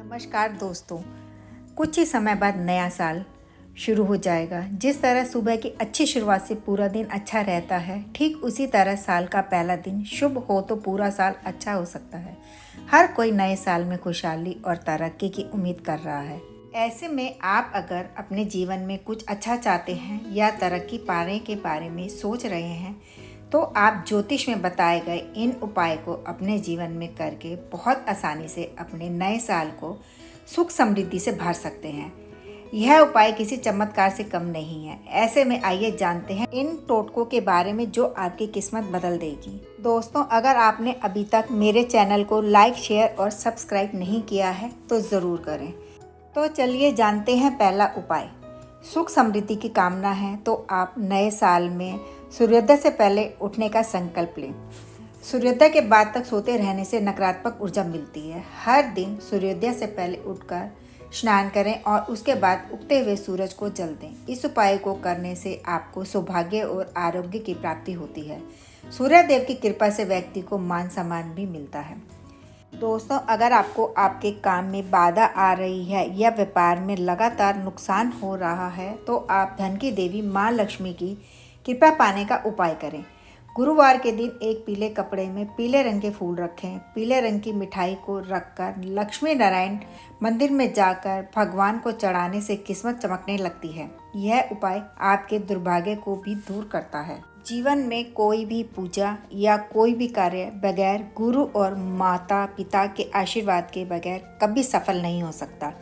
नमस्कार दोस्तों। कुछ ही समय बाद नया साल शुरू हो जाएगा। जिस तरह सुबह की अच्छी शुरुआत से पूरा दिन अच्छा रहता है, ठीक उसी तरह साल का पहला दिन शुभ हो तो पूरा साल अच्छा हो सकता है। हर कोई नए साल में खुशहाली और तरक्की की उम्मीद कर रहा है। ऐसे में आप अगर अपने जीवन में कुछ अच्छा चाहते हैं या तरक्की पाने के बारे में सोच रहे हैं, तो आप ज्योतिष में बताए गए इन उपाय को अपने जीवन में करके बहुत आसानी से अपने नए साल को सुख समृद्धि से भर सकते हैं। यह उपाय किसी चमत्कार से कम नहीं है। ऐसे में आइए जानते हैं इन टोटकों के बारे में जो आपकी किस्मत बदल देगी। दोस्तों, अगर आपने अभी तक मेरे चैनल को लाइक, शेयर और सब्सक्राइब नहीं किया है तो ज़रूर करें। तो चलिए जानते हैं पहला उपाय। सुख समृद्धि की कामना है तो आप नए साल में सूर्योदय से पहले उठने का संकल्प लें। सूर्योदय के बाद तक सोते रहने से नकारात्मक ऊर्जा मिलती है। हर दिन सूर्योदय से पहले उठकर स्नान करें और उसके बाद उगते हुए सूरज को जल दें। इस उपाय को करने से आपको सौभाग्य और आरोग्य की प्राप्ति होती है। सूर्य देव की कृपा से व्यक्ति को मान सम्मान भी मिलता है। दोस्तों, अगर आपको आपके काम में बाधा आ रही है या व्यापार में लगातार नुकसान हो रहा है, तो आप धन की देवी माँ लक्ष्मी की कृपा पाने का उपाय करें। गुरुवार के दिन एक पीले कपड़े में पीले रंग के फूल रखें। पीले रंग की मिठाई को रखकर लक्ष्मी नारायण मंदिर में जाकर भगवान को चढ़ाने से किस्मत चमकने लगती है। यह उपाय आपके दुर्भाग्य को भी दूर करता है। जीवन में कोई भी पूजा या कोई भी कार्य बगैर गुरु और माता पिता के आशीर्वाद के बगैर कभी सफल नहीं हो सकता।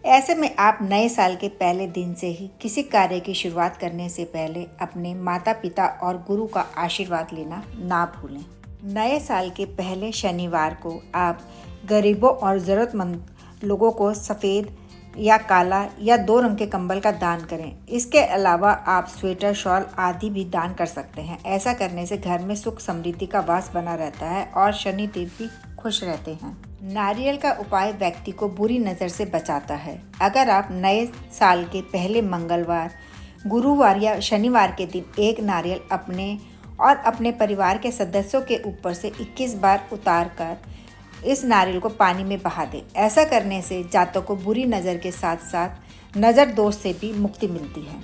ऐसे में आप नए साल के पहले दिन से ही किसी कार्य की शुरुआत करने से पहले अपने माता पिता और गुरु का आशीर्वाद लेना ना भूलें। नए साल के पहले शनिवार को आप गरीबों और ज़रूरतमंद लोगों को सफ़ेद या काला या 2 रंग के कंबल का दान करें। इसके अलावा आप स्वेटर, शॉल आदि भी दान कर सकते हैं। ऐसा करने से घर में सुख समृद्धि का वास बना रहता है और शनि देव भी खुश रहते हैं। नारियल का उपाय व्यक्ति को बुरी नज़र से बचाता है। अगर आप नए साल के पहले मंगलवार, गुरुवार या शनिवार के दिन एक नारियल अपने और अपने परिवार के सदस्यों के ऊपर से 21 बार उतार कर इस नारियल को पानी में बहा दें। ऐसा करने से जातक को बुरी नज़र के साथ साथ नज़र दोष से भी मुक्ति मिलती है।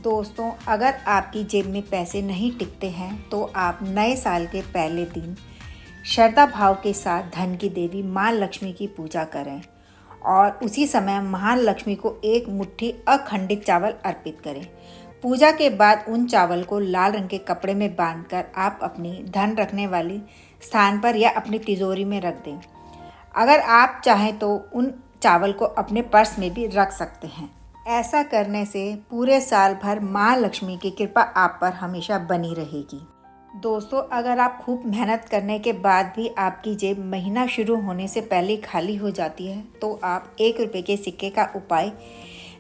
दोस्तों, अगर आपकी जेब में पैसे नहीं टिकते हैं तो आप नए साल के पहले दिन श्रद्धा भाव के साथ धन की देवी माँ लक्ष्मी की पूजा करें और उसी समय महालक्ष्मी को एक मुट्ठी अखंडित चावल अर्पित करें। पूजा के बाद उन चावल को लाल रंग के कपड़े में बांधकर आप अपनी धन रखने वाली स्थान पर या अपनी तिजोरी में रख दें। अगर आप चाहें तो उन चावल को अपने पर्स में भी रख सकते हैं। ऐसा करने से पूरे साल भर माँ लक्ष्मी की कृपा आप पर हमेशा बनी रहेगी। दोस्तों, अगर आप खूब मेहनत करने के बाद भी आपकी जेब महीना शुरू होने से पहले खाली हो जाती है, तो आप 1 रुपये के सिक्के का उपाय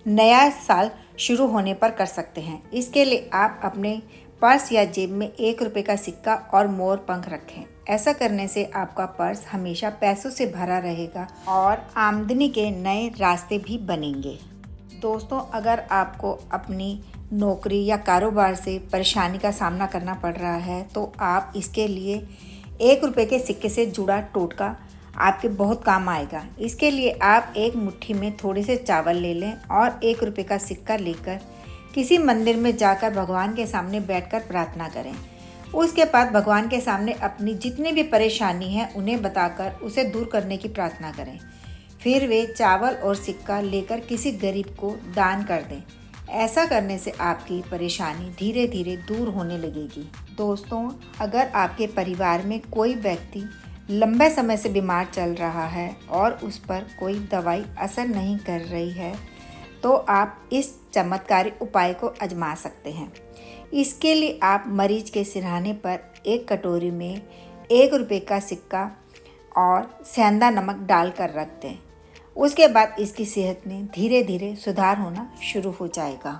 नया साल शुरू होने पर कर सकते हैं। इसके लिए आप अपने पर्स या जेब में 1 रुपये का सिक्का और मोर पंख रखें। ऐसा करने से आपका पर्स हमेशा पैसों से भरा रहेगा और आमदनी के नए रास्ते भी बनेंगे। दोस्तों, अगर आपको अपनी नौकरी या कारोबार से परेशानी का सामना करना पड़ रहा है, तो आप इसके लिए 1 रुपये के सिक्के से जुड़ा टोटका आपके बहुत काम आएगा। इसके लिए आप एक मुट्ठी में थोड़े से चावल ले लें और 1 रुपये का सिक्का लेकर किसी मंदिर में जाकर भगवान के सामने बैठकर प्रार्थना करें। उसके बाद भगवान के सामने अपनी जितनी भी परेशानी है उन्हें बताकर उसे दूर करने की प्रार्थना करें। फिर वे चावल और सिक्का लेकर किसी गरीब को दान कर दें। ऐसा करने से आपकी परेशानी धीरे धीरे दूर होने लगेगी। दोस्तों, अगर आपके परिवार में कोई व्यक्ति लंबे समय से बीमार चल रहा है और उस पर कोई दवाई असर नहीं कर रही है, तो आप इस चमत्कारी उपाय को आजमा सकते हैं। इसके लिए आप मरीज के सिरहाने पर एक कटोरी में 1 रुपये का सिक्का और सेंधा नमक डालकर रख दें। उसके बाद इसकी सेहत में धीरे धीरे सुधार होना शुरू हो जाएगा।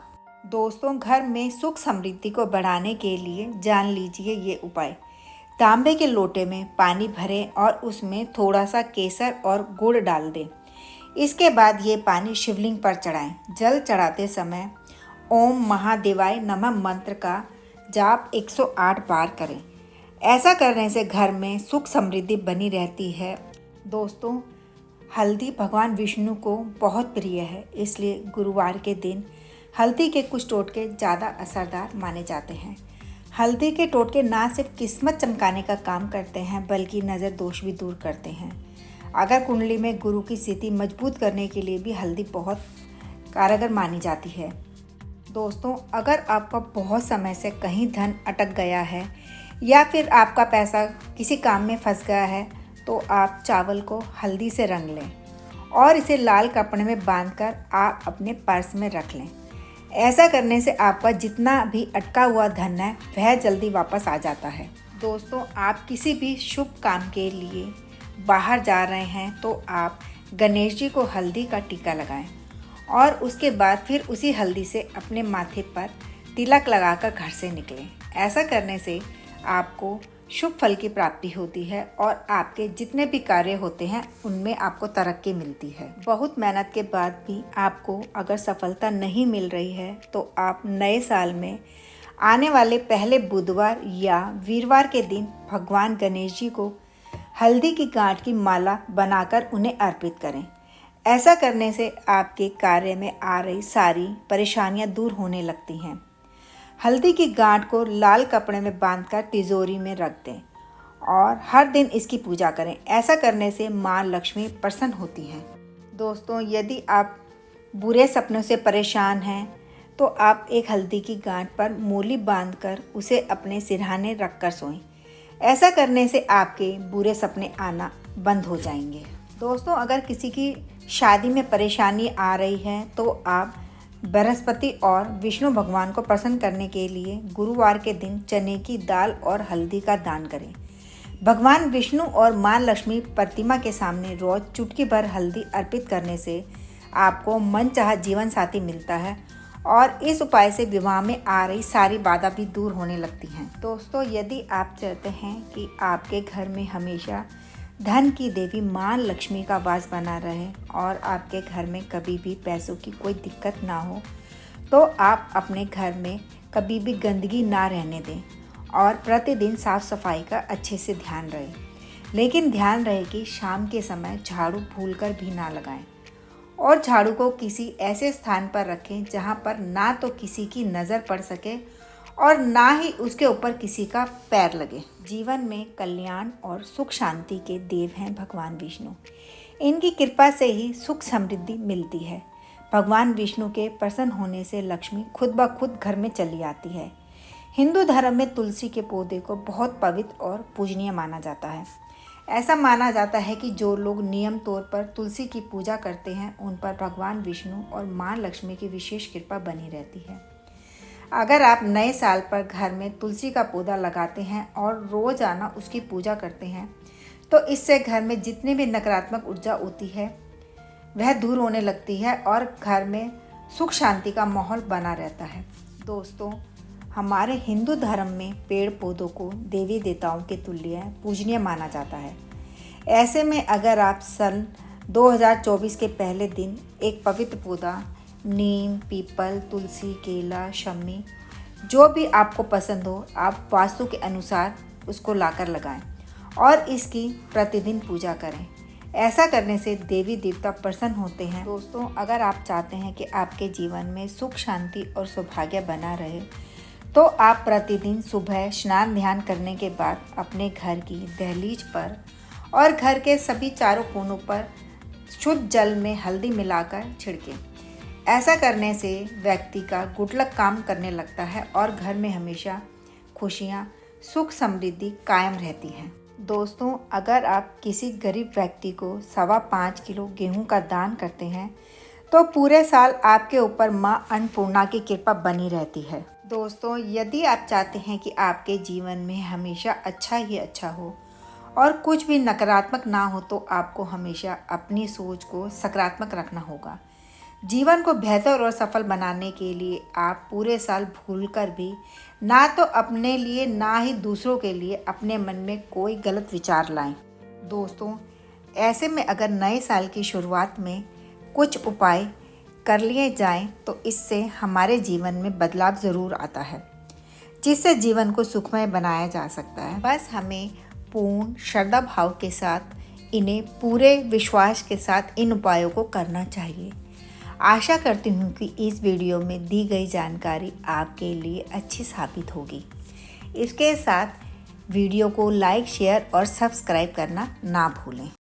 दोस्तों, घर में सुख समृद्धि को बढ़ाने के लिए जान लीजिए ये उपाय। तांबे के लोटे में पानी भरें और उसमें थोड़ा सा केसर और गुड़ डाल दें। इसके बाद ये पानी शिवलिंग पर चढ़ाएं। जल चढ़ाते समय ओम महादेवाय नमः मंत्र का जाप 108 बार करें। ऐसा करने से घर में सुख समृद्धि बनी रहती है। दोस्तों, हल्दी भगवान विष्णु को बहुत प्रिय है, इसलिए गुरुवार के दिन हल्दी के कुछ टोटके ज़्यादा असरदार माने जाते हैं। हल्दी के टोटके ना सिर्फ किस्मत चमकाने का काम करते हैं बल्कि नज़र दोष भी दूर करते हैं। अगर कुंडली में गुरु की स्थिति मजबूत करने के लिए भी हल्दी बहुत कारगर मानी जाती है। दोस्तों, अगर आपका बहुत समय से कहीं धन अटक गया है या फिर आपका पैसा किसी काम में फंस गया है तो आप चावल को हल्दी से रंग लें और इसे लाल कपड़े में बांधकर आप अपने पर्स में रख लें। ऐसा करने से आपका जितना भी अटका हुआ धन है वह जल्दी वापस आ जाता है। दोस्तों, आप किसी भी शुभ काम के लिए बाहर जा रहे हैं तो आप गणेश जी को हल्दी का टीका लगाएं और उसके बाद फिर उसी हल्दी से अपने माथे पर तिलक लगाकर घर से निकलें। ऐसा करने से आपको शुभ फल की प्राप्ति होती है और आपके जितने भी कार्य होते हैं उनमें आपको तरक्की मिलती है। बहुत मेहनत के बाद भी आपको अगर सफलता नहीं मिल रही है तो आप नए साल में आने वाले पहले बुधवार या वीरवार के दिन भगवान गणेश जी को हल्दी की गांठ की माला बनाकर उन्हें अर्पित करें। ऐसा करने से आपके कार्य में आ रही सारी परेशानियां दूर होने लगती हैं। हल्दी की गांठ को लाल कपड़े में बांधकर तिजोरी में रख दें और हर दिन इसकी पूजा करें। ऐसा करने से माँ लक्ष्मी प्रसन्न होती हैं। दोस्तों, यदि आप बुरे सपनों से परेशान हैं तो आप एक हल्दी की गांठ पर मूली बांधकर उसे अपने सिरहाने रखकर सोएं। ऐसा करने से आपके बुरे सपने आना बंद हो जाएंगे। दोस्तों, अगर किसी की शादी में परेशानी आ रही है तो आप बृहस्पति और विष्णु भगवान को प्रसन्न करने के लिए गुरुवार के दिन चने की दाल और हल्दी का दान करें। भगवान विष्णु और माँ लक्ष्मी प्रतिमा के सामने रोज चुटकी भर हल्दी अर्पित करने से आपको मनचाहा जीवन साथी मिलता है और इस उपाय से विवाह में आ रही सारी बाधा भी दूर होने लगती हैं। दोस्तों, यदि आप चाहते हैं कि आपके घर में हमेशा धन की देवी माँ लक्ष्मी का वास बना रहे और आपके घर में कभी भी पैसों की कोई दिक्कत ना हो तो आप अपने घर में कभी भी गंदगी ना रहने दें और प्रतिदिन साफ सफाई का अच्छे से ध्यान रहे। लेकिन ध्यान रहे कि शाम के समय झाड़ू भूलकर भी ना लगाएं और झाड़ू को किसी ऐसे स्थान पर रखें जहां पर ना तो किसी की नज़र पड़ सके और ना ही उसके ऊपर किसी का पैर लगे। जीवन में कल्याण और सुख शांति के देव हैं भगवान विष्णु। इनकी कृपा से ही सुख समृद्धि मिलती है। भगवान विष्णु के प्रसन्न होने से लक्ष्मी खुद ब खुद घर में चली आती है। हिंदू धर्म में तुलसी के पौधे को बहुत पवित्र और पूजनीय माना जाता है। ऐसा माना जाता है कि जो लोग नियम तौर पर तुलसी की पूजा करते हैं उन पर भगवान विष्णु और माँ लक्ष्मी की विशेष कृपा बनी रहती है। अगर आप नए साल पर घर में तुलसी का पौधा लगाते हैं और रोज़ाना उसकी पूजा करते हैं तो इससे घर में जितनी भी नकारात्मक ऊर्जा होती है वह दूर होने लगती है और घर में सुख शांति का माहौल बना रहता है। दोस्तों, हमारे हिंदू धर्म में पेड़ पौधों को देवी देवताओं के तुल्य पूजनीय माना जाता है। ऐसे में अगर आप सन 2024 के पहले दिन एक पवित्र पौधा नीम, पीपल, तुलसी, केला, शमी जो भी आपको पसंद हो आप वास्तु के अनुसार उसको लाकर लगाएं और इसकी प्रतिदिन पूजा करें। ऐसा करने से देवी देवता प्रसन्न होते हैं। दोस्तों, अगर आप चाहते हैं कि आपके जीवन में सुख शांति और सौभाग्य बना रहे तो आप प्रतिदिन सुबह स्नान ध्यान करने के बाद अपने घर की दहलीज पर और घर के सभी चारों कोनों पर शुद्ध जल में हल्दी मिलाकर छिड़कें। ऐसा करने से व्यक्ति का गुड लक काम करने लगता है और घर में हमेशा खुशियाँ, सुख समृद्धि कायम रहती हैं। दोस्तों, अगर आप किसी गरीब व्यक्ति को 5.25 किलो गेहूं का दान करते हैं तो पूरे साल आपके ऊपर माँ अन्नपूर्णा की कृपा बनी रहती है। दोस्तों, यदि आप चाहते हैं कि आपके जीवन में हमेशा अच्छा ही अच्छा हो और कुछ भी नकारात्मक ना हो तो आपको हमेशा अपनी सोच को सकारात्मक रखना होगा। जीवन को बेहतर और सफल बनाने के लिए आप पूरे साल भूलकर भी ना तो अपने लिए ना ही दूसरों के लिए अपने मन में कोई गलत विचार लाएं। दोस्तों, ऐसे में अगर नए साल की शुरुआत में कुछ उपाय कर लिए जाएं तो इससे हमारे जीवन में बदलाव ज़रूर आता है, जिससे जीवन को सुखमय बनाया जा सकता है। बस हमें पूर्ण श्रद्धा भाव के साथ इन्हें पूरे विश्वास के साथ इन उपायों को करना चाहिए। आशा करती हूँ कि इस वीडियो में दी गई जानकारी आपके लिए अच्छी साबित होगी। इसके साथ वीडियो को लाइक, शेयर और सब्सक्राइब करना ना भूलें।